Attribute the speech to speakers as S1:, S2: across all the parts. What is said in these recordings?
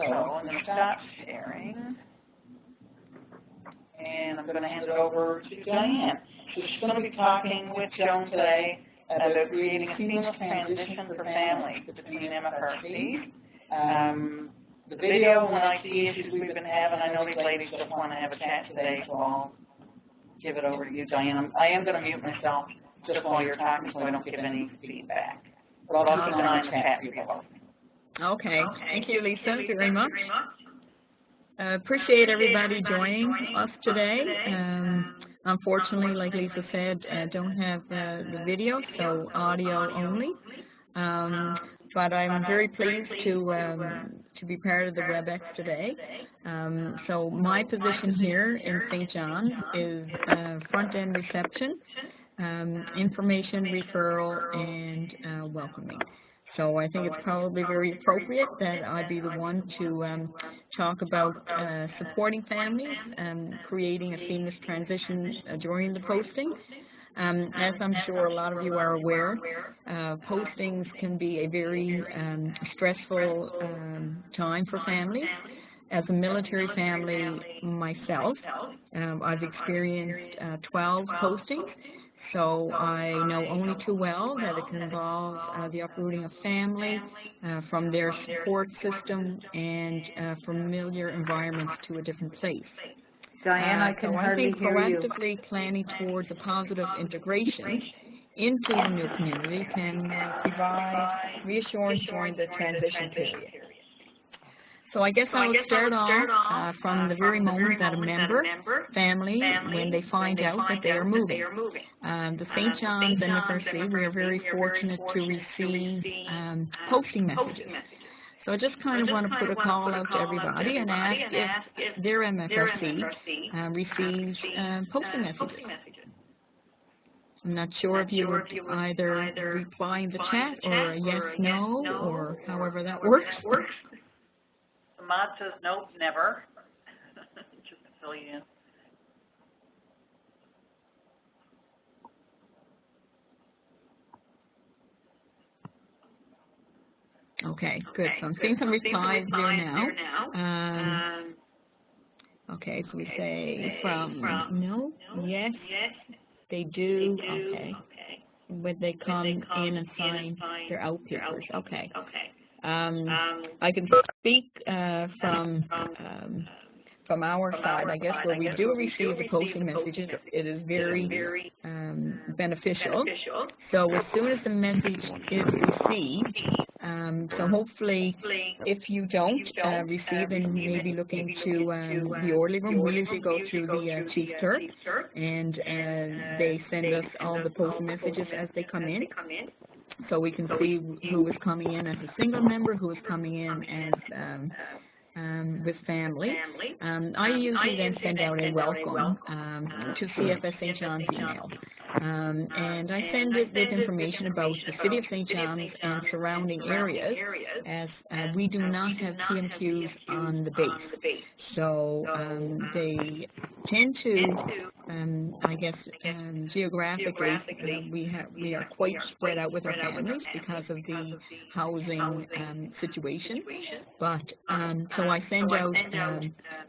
S1: I'm going to stop sharing, and I'm going to hand it over to Diane. So she's going to be talking with Joan today about creating a seamless transition for families between MFRCs. The video, when I see issues we've been having, I know these ladies just want to have a chat today, so I'll give it over to you, Diane. I am going to mute myself just while you're talking so I don't give any feedback. But I'll keep an eye on the chat for you both.
S2: Okay. Thank you, Lisa, very much. Appreciate everybody joining us today. Unfortunately, like Lisa said, don't have the video, so audio only. But I'm very pleased to be part of the WebEx today. So my position here in St. John is front-end reception, information referral, and welcoming. So I think it's probably very appropriate that I be the one to talk about supporting families and creating a seamless transition during the posting. As I'm sure a lot of you are aware, postings can be a very stressful time for families. As a military family myself, I've experienced 12 postings. So I know only too well that it can involve the uprooting of family from their support system and familiar environments to a different place.
S1: Diane, I can hardly hear you.
S2: Proactively planning towards a positive integration into the new community can provide reassurance during the transition period. So I guess I will start off from the very moment that a member, family, when they find out that they are moving. The St. John's MFRC, we are very fortunate to receive posting messages. So I just kind of want to put a call out to everybody and ask if their MFRC receives posting messages. I'm not sure if you would either reply in the chat or a yes, no, or however that works.
S1: Ahmad says nope, never. Just to fill you in.
S2: Okay, good. So I'm seeing some replies there now. Okay, so we say from no, yes, they do, okay. When they come in and sign their out papers, okay. I can speak from our side, I guess, where we do receive the posting messages, it is very beneficial. So as soon as the message is received, so hopefully, if you don't receive and maybe look into the orderly room, we usually go through the chief clerk, and they send us all the post messages as they come in. So we can see who is coming in as a single member, who is coming in as with family. I usually then send out a welcome to CFS St. John's email. And I send it with information about the City of St. John's and surrounding areas, as we do not have PMQs on the base. So they tend to, I guess, geographically, we are quite spread out with our families because of the housing situation. But so I send out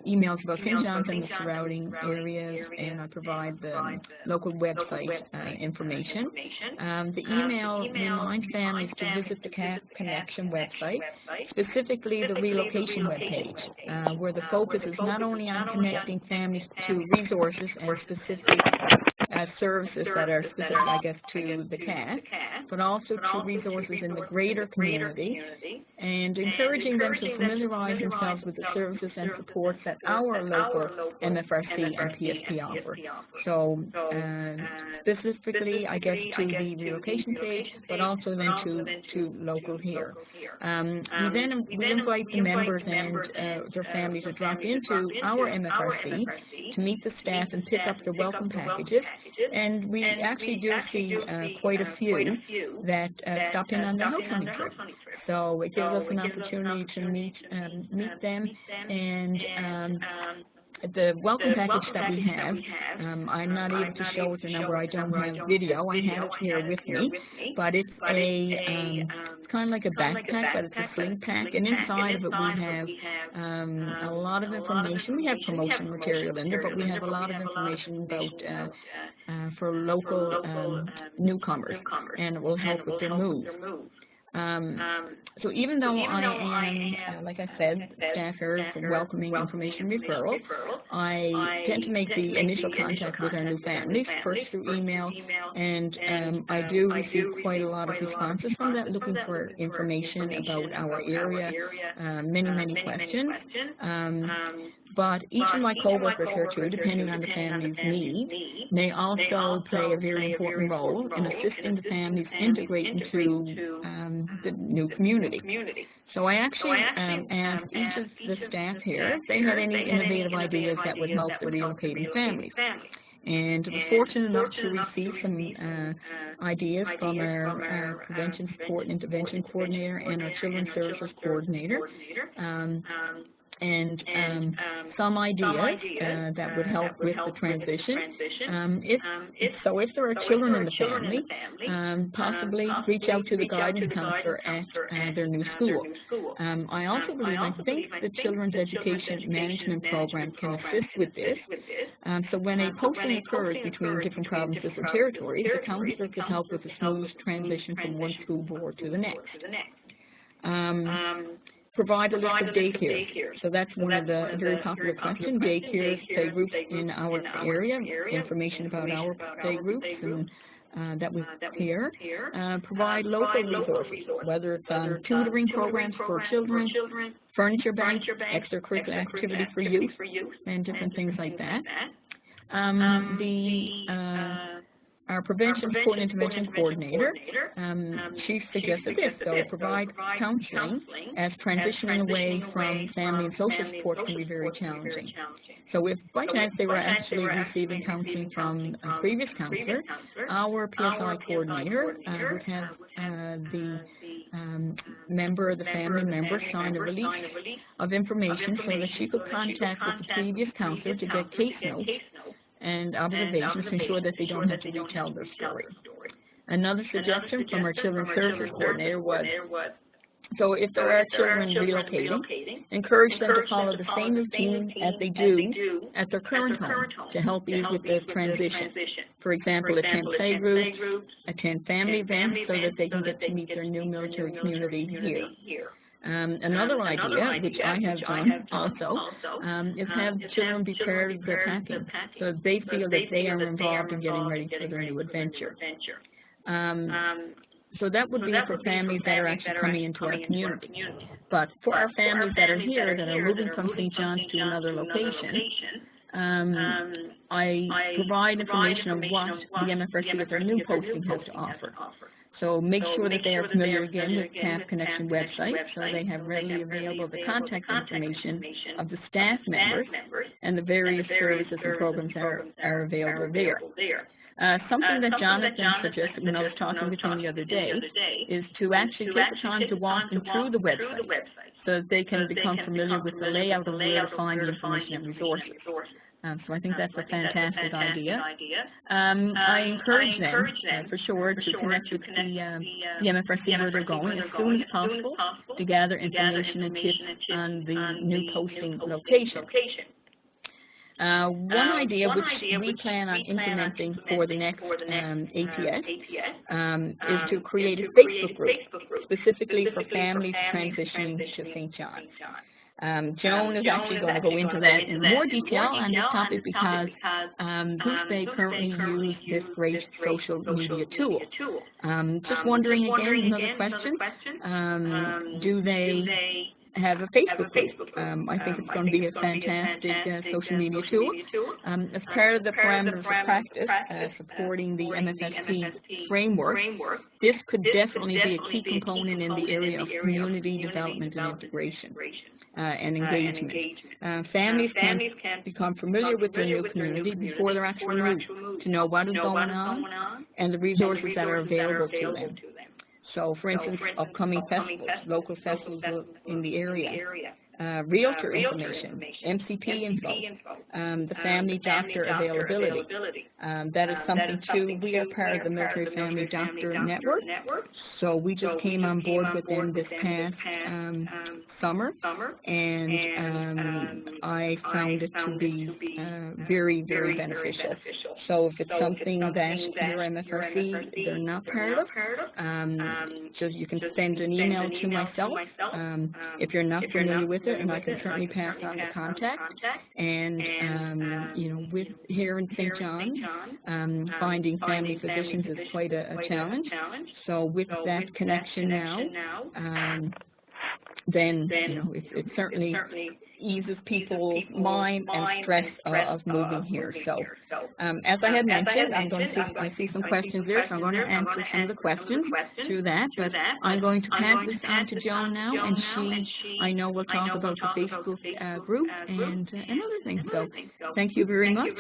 S2: emails about St. John's and the surrounding areas, and I provide the local website information. The email reminds families to visit the CAP Connection website, specifically the relocation webpage, where the focus is not only on connecting families to resources and specific services that are specific, I guess, to the CAF, but also to resources in the greater community, and encouraging them to familiarize themselves with the services and supports that our local MFRC and PSP offer. So specifically, I guess, to the relocation page, but also then to local here. We invite the members and their families to drop into our MFRC to meet the staff and pick up their welcome packages. And we actually do see quite a few that stop in on the househunting trip. So it gives us an opportunity to meet them, and the welcome package that we have, I'm not able to show it the number, I don't have video, I have it here with me, but it's a kind of like a backpack, but it's a sling pack, and inside of it we have a lot of information. We have promotion material in there, but we have a lot of information about for local newcomers, and it will help with their move. So even though I am, like I said, staff here for welcoming information referral, I tend to make the initial contact with our new families, first through email, and I do receive quite a lot of responses from that, looking for information about our area, many questions. But each of my co-workers here too, depending on the family's needs, may also play a very important role in assisting the families integrate into the new community. So I actually asked each of the staff here if they had any innovative ideas that would help the relocating families. And I was fortunate enough to receive some ideas from our Prevention Support and Intervention Coordinator and our Children's Services Coordinator. And some ideas that would help with the transition. If there are children in the family, possibly reach out to the guidance counselor at their new school. I also believe, I think the Children's Education Management Program can assist with this. So when a posting occurs between different provinces or territories, the counselor could help with the smooth transition from one school board to the next. Provide a list of daycares. So that's one of the very popular questions. Daycares, playgroups in our area, information about our playgroups and that we hear. Provide local resources, whether it's tutoring programs for children, furniture bank, extracurricular activity for youth, and different things like that. Our Prevention Support and Intervention Coordinator, she suggested this, so provide counseling as transitioning away from family and social support can be very challenging. So if by chance they were actually receiving counseling from a previous counselor, our PSI coordinator would have the member, the family member, sign a release of information so that she could contact with the previous counselor to get case notes and observations to ensure that they don't have to retell their story. Another suggestion from our Children's Services Coordinator was, so if there are children relocating, encourage them to follow the same routine as they do at their current home to help ease with the transition. For example, attend playgroups, attend family events so that they can get to meet their new military community here. Another idea, which I have done also, is have children be part of their packing, so they feel that they are involved in getting ready for their new adventure. So that would be for families that are actually coming into our community. But for our families that are here, that are moving from St. John's to another location, I provide information on what the MFRC with their new posting has to offer. So make sure that they are familiar again with CAF Connection website, so they have readily available the contact information of the staff members and the various services and programs that are available there. Something that Jonathan suggested when I was talking with him the other day is to actually take the time to walk them through the website so that they can become familiar with the layout of where to find the information and resources. So I think that's a fantastic idea. I encourage them, for sure, to connect with the MFRC where they're going as soon as possible to gather information and tips on the new posting location. One idea which we plan on implementing for the next ATS is to create a Facebook group specifically for families transitioning to St. John's. Joan is actually going to go into that in more detail on this topic because Goose Bay currently use this great social media tool. Just wondering again, another question, do they have a Facebook group? I think it's going to be a fantastic social media tool. As part of the parameters of practice supporting the MFSP framework, this could definitely be a key component in the area of community development and integration and engagement. Families can become familiar with their new community before they're actually moved, to know what is going on and the resources that are available to them. So, for instance, upcoming festivals, local festivals in the area, realtor information, MCP info, the family doctor availability. That is something too. We are part of the Military Family Doctor Network, so we just came on board with them this past summer, and I found it to be very, very beneficial. So if it's something that your MFRC they're not part of, so you can send an email to myself if you're not familiar with it, and I can certainly pass on the contact. And you know, with here in St. John's, finding family physicians is quite a challenge. So with that connection now, then you know, it certainly eases people's mind and stress of moving here. So as I had mentioned, I'm going to I see some questions there, so I'm going to answer some of the questions through that. But I'm going to pass this on to Joan now, and she, I know, will talk about the Facebook group and other things. So thank you very much.